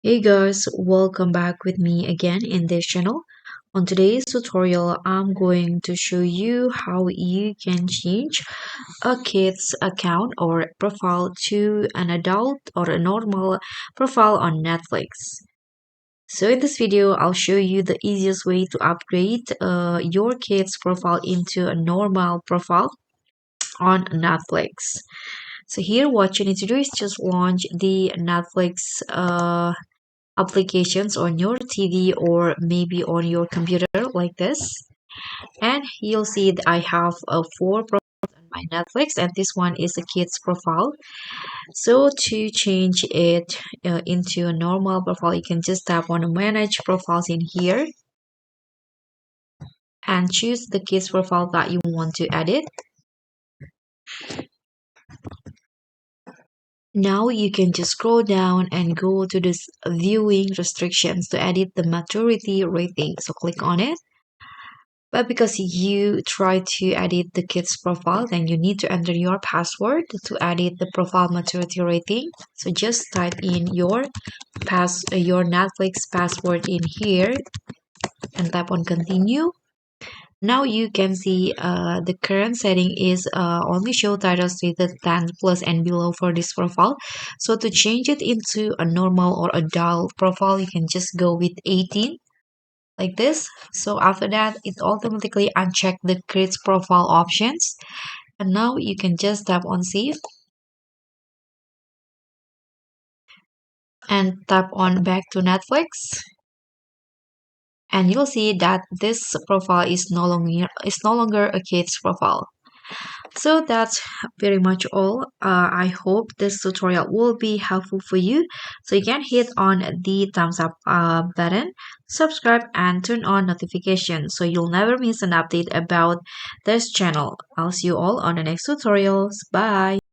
Hey guys, welcome back with me again in this channel. On today's tutorial, I'm going to show you how you can change a kid's account or profile to an adult or a normal profile on Netflix. So in this video, I'll show you the easiest way to upgrade your kid's profile into a normal profile on Netflix. So here, what you need to do is just launch the Netflix applications on your TV or maybe on your computer like this, and you'll see that I have four profiles on my Netflix, and this one is a kid's profile. So to change it into a normal profile, you can just tap on manage profiles in here and choose the kids profile that you want to edit. Now you can just scroll down and go to this viewing restrictions to edit the maturity rating. So click on it. But because you try to edit the kid's profile, then you need to enter your password to edit the profile maturity rating. So just type in your Netflix password in here and tap on continue. Now you can see the current setting is only show titles rated 10 plus and below for this profile. So to change it into a normal or adult profile, you can just go with 18 like this. So after that, it automatically uncheck the kids profile options. And now you can just tap on save and tap on back to Netflix. And you'll see that this profile is no longer a kids profile. So that's very much all. I hope this tutorial will be helpful for you. So you can hit on the thumbs up button, subscribe, and turn on notifications so you'll never miss an update about this channel. I'll see you all on the next tutorials. Bye!